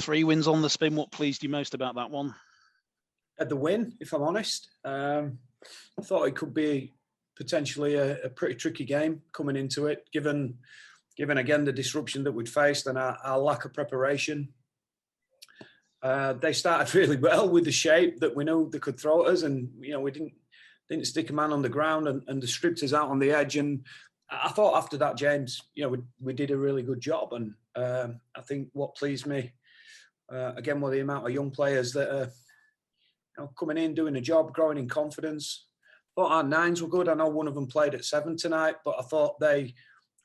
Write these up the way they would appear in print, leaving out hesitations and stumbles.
3 wins on the spin. What pleased you most about that one? At the win, if I'm honest. I thought it could be potentially a pretty tricky game coming into it, given again the disruption that we'd faced and our lack of preparation. They started really well with the shape that we knew they could throw at us, and we didn't stick a man on the ground and they stripped us out on the edge. And I thought after that, James, we did a really good job. And I think what pleased me again were the amount of young players that are coming in, doing a job, growing in confidence. I thought our 9s were good. I know one of them played at 7 tonight, but I thought they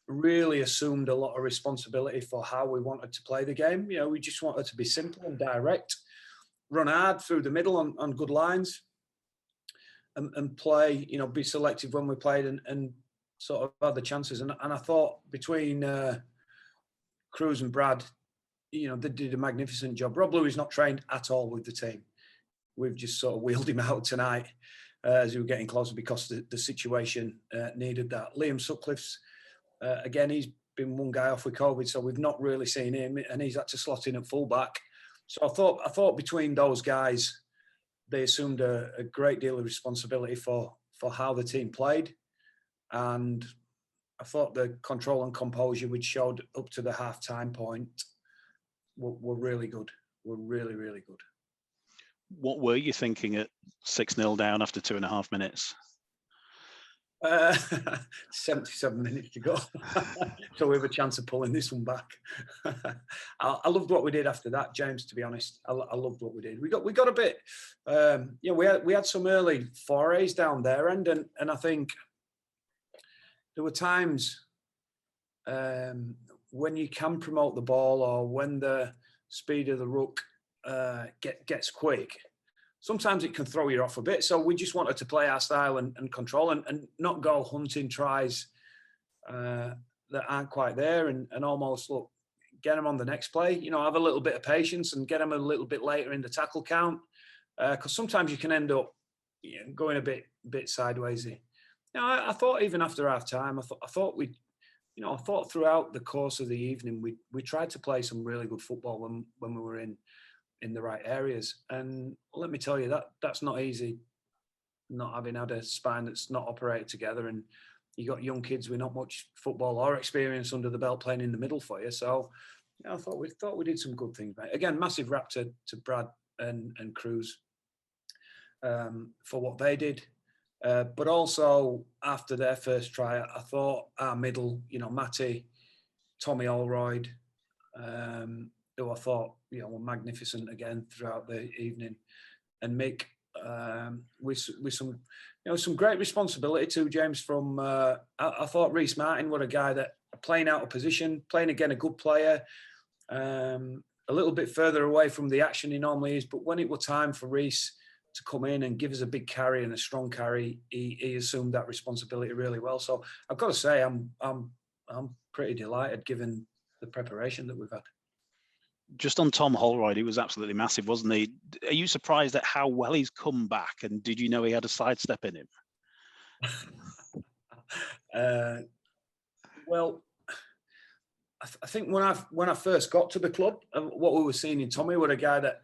really assumed a lot of responsibility for how we wanted to play the game. We just wanted to be simple and direct, run hard through the middle on good lines, and play, be selective when we played and sort of had the chances. And I thought between Cruz and Brad, they did a magnificent job. Rob Lui is not trained at all with the team. We've just sort of wheeled him out tonight as we were getting closer because the situation needed that. Liam Sutcliffe's, again, he's been one guy off with COVID, so we've not really seen him, and he's had to slot in at fullback. So I thought between those guys, they assumed a great deal of responsibility for how the team played. And I thought the control and composure which showed up to the half-time point were really good. Were really, really good. What were you thinking at 6-0 down after 2.5 minutes? 77 minutes to go. So we have a chance of pulling this one back. I loved what we did after that, James, to be honest. I loved what we did. We got a bit, we had some early forays down their end, and I think there were times when you can promote the ball or when the speed of the ruck gets quick, sometimes it can throw you off a bit. So we just wanted to play our style and control and not go hunting tries that aren't quite there and almost, get them on the next play. Have a little bit of patience and get them a little bit later in the tackle count. Because sometimes you can end up going a bit sideways. I thought even after half time, I thought throughout the course of the evening, we tried to play some really good football when we were in the right areas. And let me tell you, that's not easy, not having had a spine that's not operated together, and you got young kids with not much football or experience under the belt playing in the middle for you. So I thought we did some good things, mate. Again, massive rap to Brad and Cruz for what they did. But also after their first try, I thought our middle, Matty, Tommy Holroyd, who I thought were magnificent again throughout the evening, and Mick with some great responsibility too, James. From I thought Reece Martin were a guy that playing out of position, playing again a good player, a little bit further away from the action he normally is. But when it was time for Reece to come in and give us a big carry and a strong carry, he assumed that responsibility really well. So I've got to say, I'm pretty delighted given the preparation that we've had. Just on Tom Holroyd, he was absolutely massive, wasn't he? Are you surprised at how well he's come back? And did you know he had a sidestep in him? Well, I think when I first got to the club, what we were seeing in Tommy was a guy that,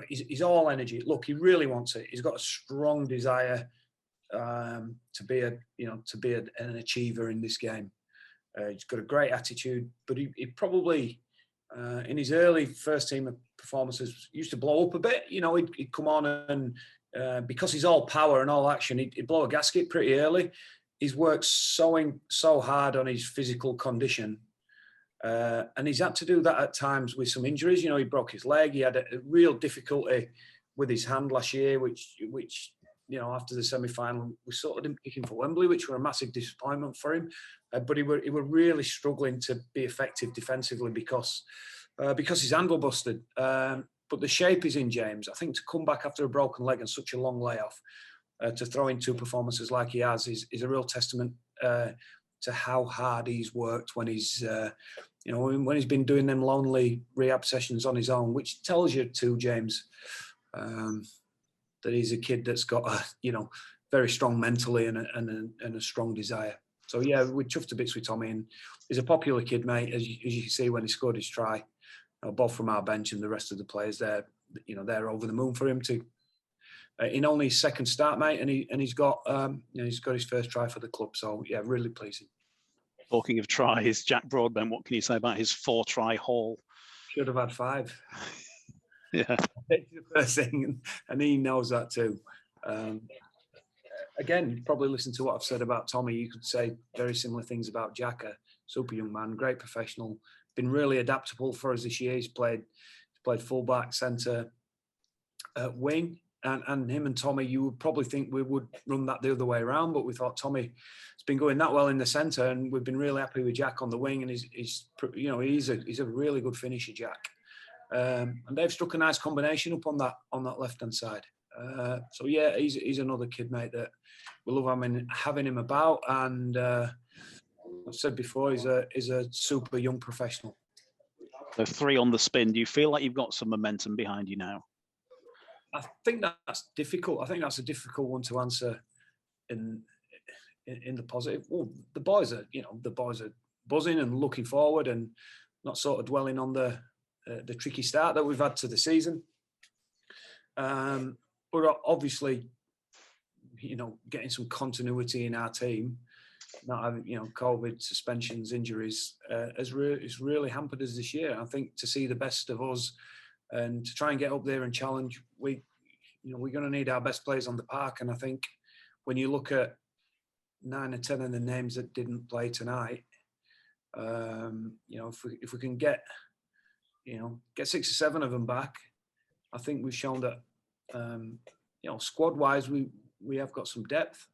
he's all energy. Look, he really wants it. He's got a strong desire to be an achiever in this game. He's got a great attitude, but he probably in his early first team performances used to blow up a bit. He'd come on and because he's all power and all action, he'd blow a gasket pretty early. He's worked so hard on his physical condition. And he's had to do that at times with some injuries. He broke his leg. He had a real difficulty with his hand last year, which after the semi-final, we sort of didn't pick him for Wembley, which were a massive disappointment for him. But he were really struggling to be effective defensively because his hand was busted. But the shape is in, James. I think to come back after a broken leg and such a long layoff, to throw in 2 performances like he has is a real testament to how hard he's worked when he's when he's been doing them lonely rehab sessions on his own, which tells you too, James, that he's a kid that's got a very strong mentally and a strong desire. So yeah, we chuffed to bits with Tommy, and he's a popular kid, mate, as you can see when he scored his try. both from our bench and the rest of the players. They're over the moon for him to. In only his second start, mate, and he's got he's got his first try for the club. So yeah, really pleasing. Talking of tries, Jack Broadbent, what can you say about his 4-try haul? Should have had 5. Yeah, That's the first thing, and he knows that too. Again, probably listen to what I've said about Tommy. You could say very similar things about Jack. A super young man, great professional, been really adaptable for us this year. He's played fullback, centre, wing. And him and Tommy, you would probably think we would run that the other way around, but we thought Tommy has been going that well in the centre, and we've been really happy with Jack on the wing, and he's a really good finisher, Jack. And they've struck a nice combination up on that left hand side. So yeah, he's another kid, mate, that we love having him about, and I've said before, he's a super young professional. So 3 on the spin. Do you feel like you've got some momentum behind you now? I think that's difficult. I think that's a difficult one to answer in the positive. Well, the boys are buzzing and looking forward, and not sort of dwelling on the tricky start that we've had to the season. But obviously, getting some continuity in our team, not having COVID, suspensions, injuries, has really hampered us this year. I think to see the best of us and to try and get up there and challenge, we're going to need our best players on the park. And I think when you look at 9 or 10 of the names that didn't play tonight, if we can get 6 or 7 of them back, I think we've shown that squad wise we have got some depth.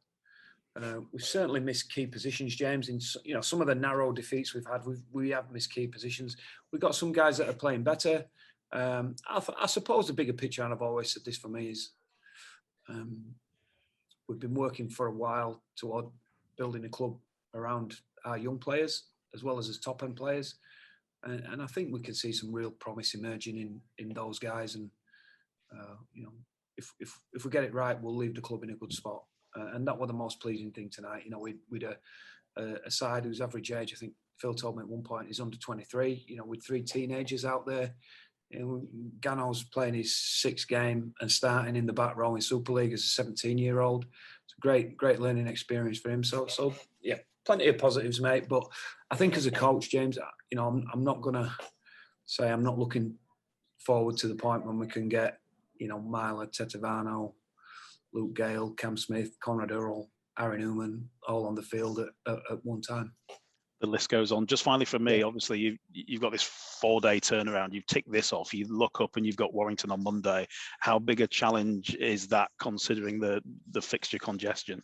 We've certainly missed key positions, James. In some of the narrow defeats we've had, we have missed key positions. We've got some guys that are playing better. I suppose the bigger picture, and I've always said this for me, is we've been working for a while toward building a club around our young players as well as his top end players, and I think we can see some real promise emerging in those guys. And if we get it right, we'll leave the club in a good spot. And that was the most pleasing thing tonight. We'd a side whose average age, I think Phil told me at one point, is under 23. With 3 teenagers out there. Gano's playing his 6th game and starting in the back row in Super League as a 17-year-old. It's a great learning experience for him. So yeah, plenty of positives, mate. But I think as a coach, James, I'm not going to say I'm not looking forward to the point when we can get, Myla, Tetevano, Luke Gale, Cam Smith, Conrad Earl, Aaron Newman, all on the field at one time. The list goes on. Just finally from me, obviously you've got this 4-day turnaround. You've ticked this off. You look up and you've got Warrington on Monday. How big a challenge is that, considering the fixture congestion?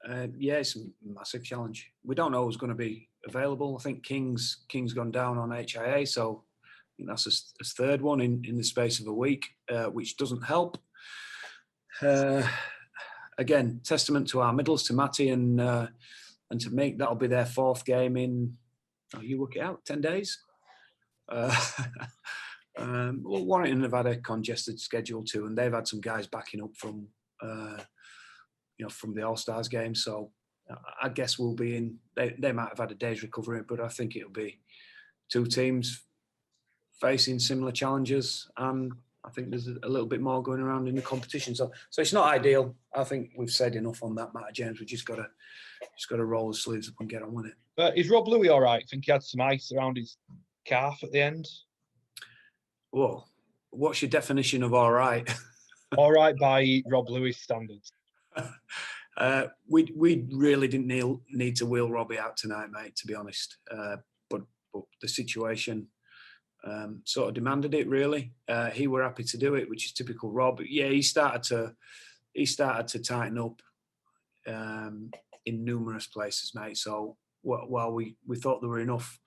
It's a massive challenge. We don't know who's going to be available. I think King's gone down on HIA, so I think that's his 3rd one in the space of a week, which doesn't help. Again, testament to our middles, to Matty and to Mick. That'll be their 4th game in, you work it out, 10 days. Warrington have had a congested schedule too, and they've had some guys backing up from the All-Stars game. So I guess we'll be in. They might have had a day's recovery, but I think it'll be 2 teams facing similar challenges, and I think there's a little bit more going around in the competition. So it's not ideal. I think we've said enough on that matter, James. We just got to roll the sleeves up and get on with it. Is Rob Lui all right? I think he had some ice around his calf at the end. Whoa, what's your definition of all right? All right by Rob Lui standards. We really didn't need to wheel Robbie out tonight, mate, to be honest. But the situation sort of demanded it, really. He were happy to do it, which is typical Rob. But yeah, he started to tighten up in numerous places, mate. So while we thought there were enough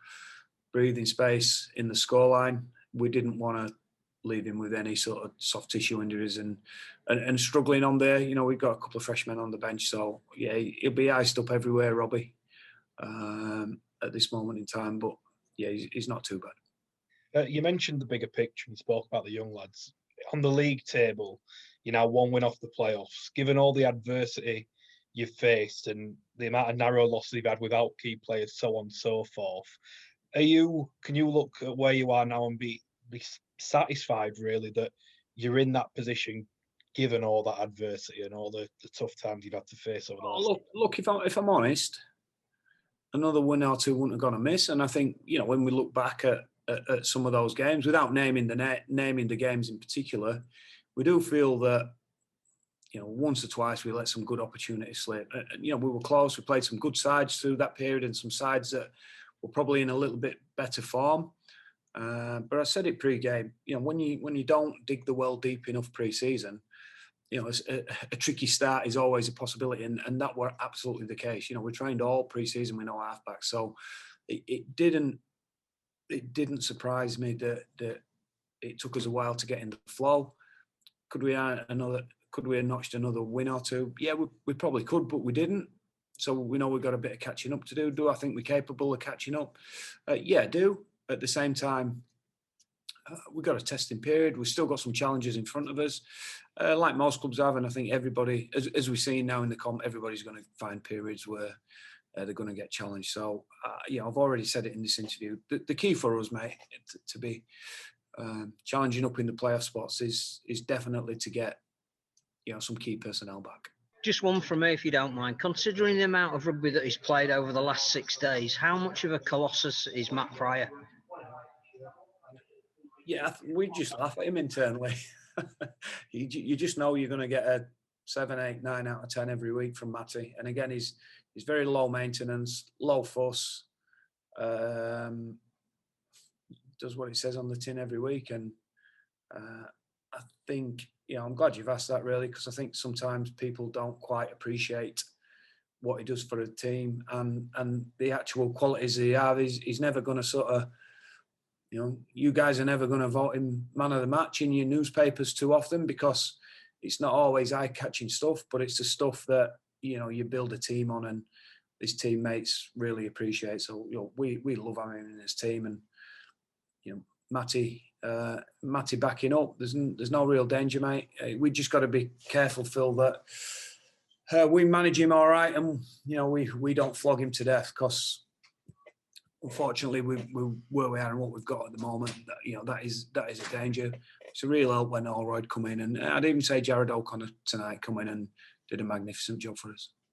breathing space in the scoreline, we didn't want to leave him with any sort of soft tissue injuries and struggling on there. We've got a couple of freshmen on the bench, so yeah, he'll be iced up everywhere, Robbie, at this moment in time. But yeah, he's not too bad. You mentioned the bigger picture and you spoke about the young lads. On the league table, you're now 1 win off the playoffs. Given all the adversity you've faced and the amount of narrow losses you've had without key players, so on and so forth, Can you look at where you are now and be satisfied, really, that you're in that position, given all that adversity and all the tough times you've had to face over the last? Look, if I'm honest, another win or two wouldn't have gone amiss. And I think, when we look back at some of those games, without naming the games in particular, we do feel that, once or twice we let some good opportunities slip. We were close. We played some good sides through that period and some sides that were probably in a little bit better form. But I said it pre-game, when you don't dig the well deep enough pre-season, a tricky start is always a possibility, and that were absolutely the case. We trained all pre-season with no halfbacks, so it didn't surprise me that it took us a while to get in the flow. Could we have notched another win or two? Yeah, we probably could, but we didn't. So we know we've got a bit of catching up to do. Do I think we're capable of catching up? Yeah, I do. At the same time, we've got a testing period. We've still got some challenges in front of us, like most clubs have. And I think everybody, as we're seeing now in the comp, everybody's going to find periods where they're going to get challenged. So, I've already said it in this interview. The key for us, mate, to be challenging up in the playoff spots is definitely to get, some key personnel back. Just one from me, if you don't mind. Considering the amount of rugby that he's played over the last 6 days, how much of a colossus is Matt Pryor? Yeah, we just laugh at him internally. You just know you're going to get a 7, 8, 9 out of 10 every week from Matty. And again, he's very low maintenance, low fuss. Does what he says on the tin every week. And I think, I'm glad you've asked that, really, because I think sometimes people don't quite appreciate what he does for a team and the actual qualities he has. He's never going to sort of, you guys are never going to vote him man of the match in your newspapers too often, because it's not always eye-catching stuff, but it's the stuff that, you build a team on and his teammates really appreciate. So, we love having him in this team. And, Matty backing up, there's no real danger, mate. We just got to be careful, Phil, that we manage him all right and, we don't flog him to death, because unfortunately, we where we are and what we've got at the moment, that is a danger. It's a real help when Holroyd come in, and I'd even say Jared O'Connor tonight come in and did a magnificent job for us.